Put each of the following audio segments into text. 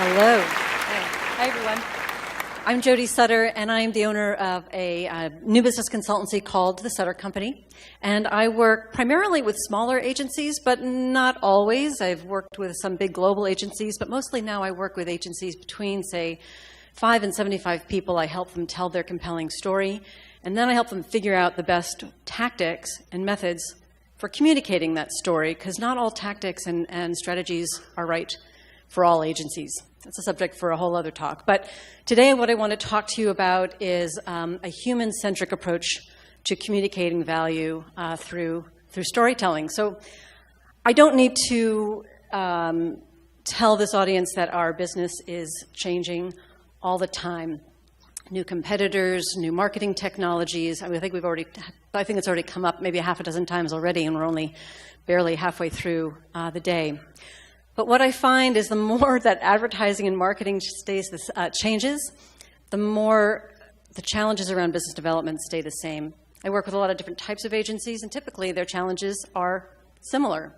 Hello. Hi, everyone. I'm Jody Sutter, and I'm the owner of a new business consultancy called The Sutter Company. And I work primarily with smaller agencies, but not always. I've worked with some big global agencies, but mostly now I work with agencies between, say, 5 and 75 people. I help them tell their compelling story, and then I help them figure out the best tactics and methods for communicating that story, because not all tactics and strategies are right for all agencies. That's a subject for a whole other talk. But today what I want to talk to you about is a human-centric approach to communicating value through storytelling. So I don't need to tell this audience that our business is changing all the time. New competitors, new marketing technologies. I mean, I think it's already come up maybe a half a dozen times already, and we're only barely halfway through the day. But what I find is the more that advertising and marketing changes, the more the challenges around business development stay the same. I work with a lot of different types of agencies, and typically their challenges are similar.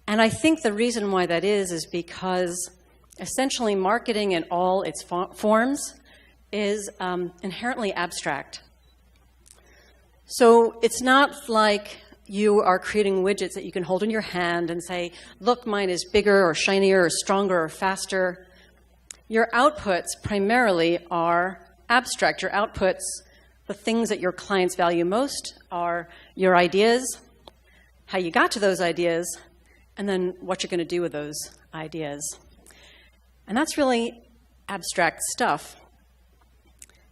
And I think the reason why that is because essentially marketing in all its forms is inherently abstract. So it's not like you are creating widgets that you can hold in your hand and say, look, mine is bigger or shinier or stronger or faster. Your outputs primarily are abstract. Your outputs, the things that your clients value most, are your ideas, how you got to those ideas, and then what you're going to do with those ideas. And that's really abstract stuff.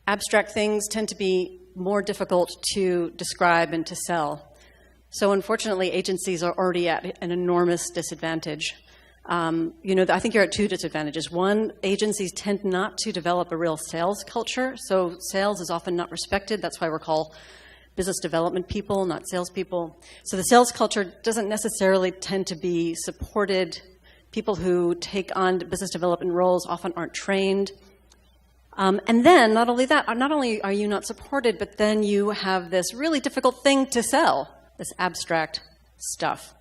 Abstract things tend to be more difficult to describe and to sell. So unfortunately, agencies are already at an enormous disadvantage. I think you're at two disadvantages. One, agencies tend not to develop a real sales culture. So sales is often not respected. That's why we're called business development people, not salespeople. So the sales culture doesn't necessarily tend to be supported. People who take on business development roles often aren't trained. And then, not only are you not supported, but then you have this really difficult thing to sell. This abstract stuff.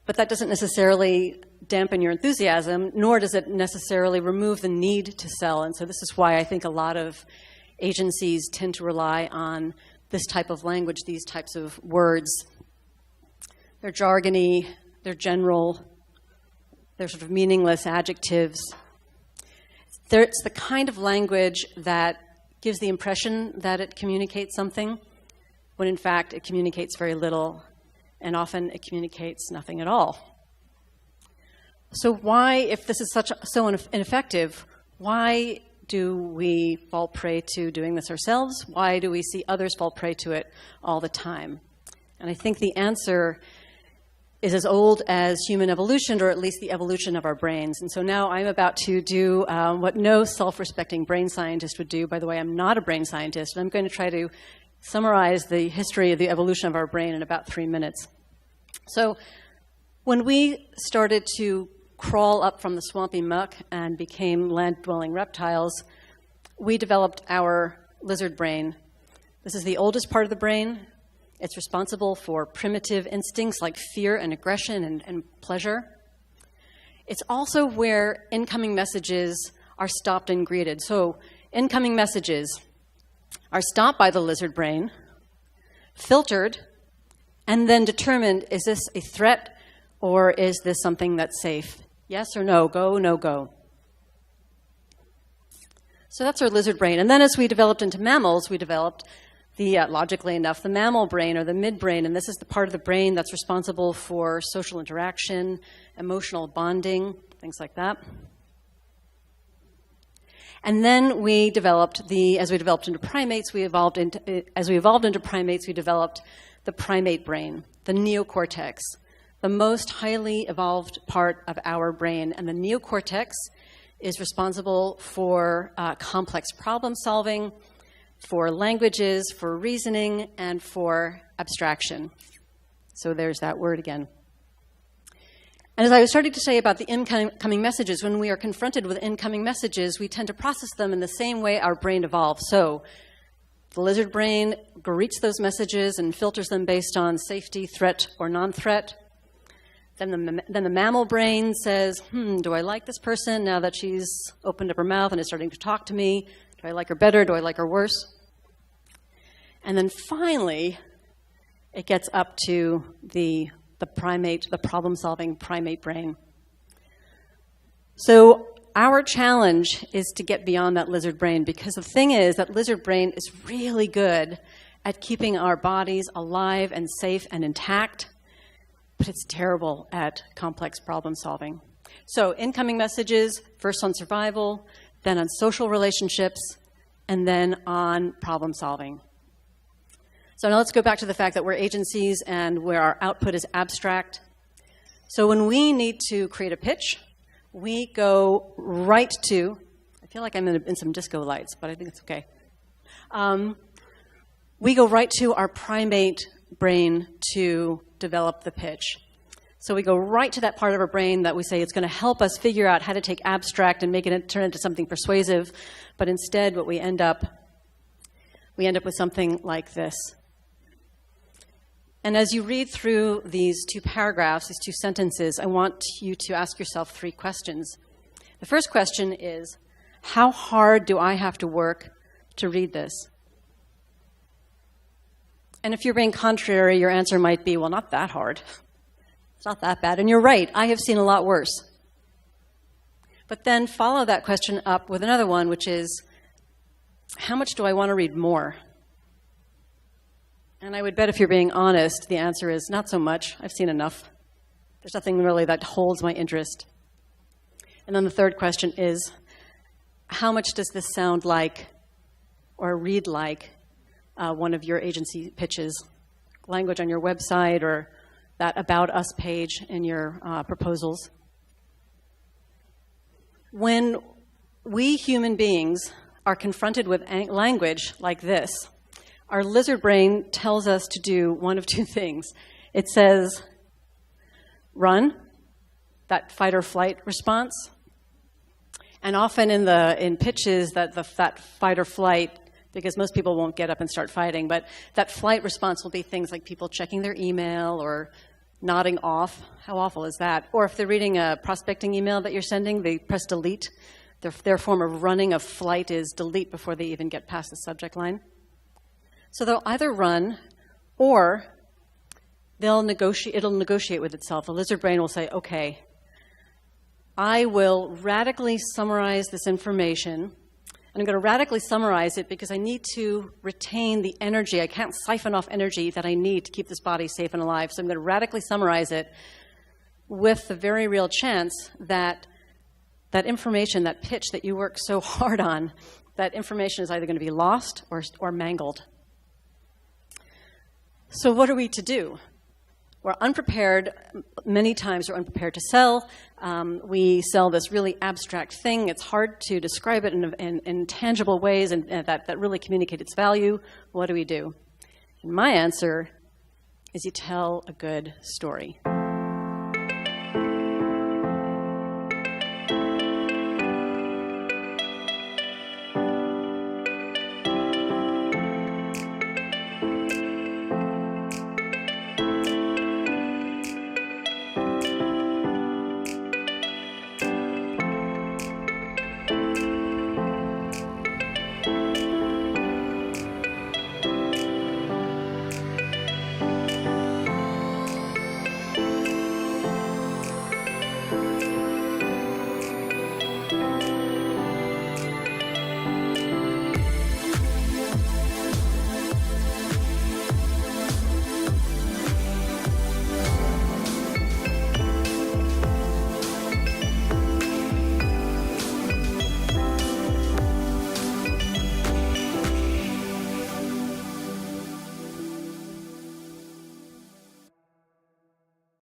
But that doesn't necessarily dampen your enthusiasm, nor does it necessarily remove the need to sell. And so this is why I think a lot of agencies tend to rely on this type of language, these types of words. They're jargony, they're general, they're sort of meaningless adjectives. It's the kind of language that gives the impression that it communicates something, when in fact it communicates very little, and often it communicates nothing at all. So why, if this is so ineffective, why do we fall prey to doing this ourselves? Why do we see others fall prey to it all the time? And I think the answer is as old as human evolution, or at least the evolution of our brains. And so now I'm about to do what no self-respecting brain scientist would do. By the way, I'm not a brain scientist, and I'm going to try to summarize the history of the evolution of our brain in about 3 minutes. So when we started to crawl up from the swampy muck and became land-dwelling reptiles, we developed our lizard brain. This is the oldest part of the brain. It's responsible for primitive instincts like fear and aggression and pleasure. It's also where incoming messages are stopped and greeted. So incoming messages are stopped by the lizard brain, filtered, and then determined, is this a threat or is this something that's safe? Yes or no, go, no go. So that's our lizard brain. And then as we developed into mammals, we developed logically enough, the mammal brain or the midbrain, and this is the part of the brain that's responsible for social interaction, emotional bonding, things like that. And then as we developed into primates, we developed the primate brain, the neocortex, the most highly evolved part of our brain. And the neocortex is responsible for complex problem solving, for languages, for reasoning, and for abstraction. So there's that word again. And as I was starting to say about the incoming messages, when we are confronted with incoming messages, we tend to process them in the same way our brain evolved. So the lizard brain greets those messages and filters them based on safety, threat, or non-threat. Then the mammal brain says, do I like this person now that she's opened up her mouth and is starting to talk to me? Do I like her better? Do I like her worse? And then finally, it gets up to the problem-solving primate brain. So our challenge is to get beyond that lizard brain, because the thing is that lizard brain is really good at keeping our bodies alive and safe and intact, but it's terrible at complex problem solving. So incoming messages, first on survival, then on social relationships, and then on problem solving. So now let's go back to the fact that we're agencies and where our output is abstract. So when we need to create a pitch, we go right to, I feel like I'm in some disco lights, but I think it's okay. We go right to our primate brain to develop the pitch. So we go right to that part of our brain that we say it's going to help us figure out how to take abstract and make it turn into something persuasive. But instead, what we end up with something like this. And as you read through these two paragraphs, these two sentences, I want you to ask yourself 3 questions. The first question is, how hard do I have to work to read this? And if you're being contrary, your answer might be, well, not that hard. It's not that bad. And you're right, I have seen a lot worse. But then follow that question up with another one, which is, how much do I want to read more? And I would bet if you're being honest, the answer is not so much. I've seen enough. There's nothing really that holds my interest. And then the third question is, how much does this sound like or read like one of your agency pitches, language on your website or that About Us page in your proposals? When we human beings are confronted with language like this, our lizard brain tells us to do one of 2 things. It says, run, that fight or flight response. And often in pitches, that fight or flight, because most people won't get up and start fighting, but that flight response will be things like people checking their email or nodding off. How awful is that? Or if they're reading a prospecting email that you're sending, they press delete. Their form of running of flight is delete before they even get past the subject line. So they'll either run or it'll negotiate with itself. The lizard brain will say, okay, I will radically summarize this information. And I'm going to radically summarize it because I need to retain the energy. I can't siphon off energy that I need to keep this body safe and alive. So I'm going to radically summarize it with the very real chance that that information, that pitch that you work so hard on, that information is either going to be lost or mangled. So what are we to do? We're unprepared. Many times we're unprepared to sell. We sell this really abstract thing. It's hard to describe it in tangible ways and that really communicate its value. What do we do? And my answer is you tell a good story.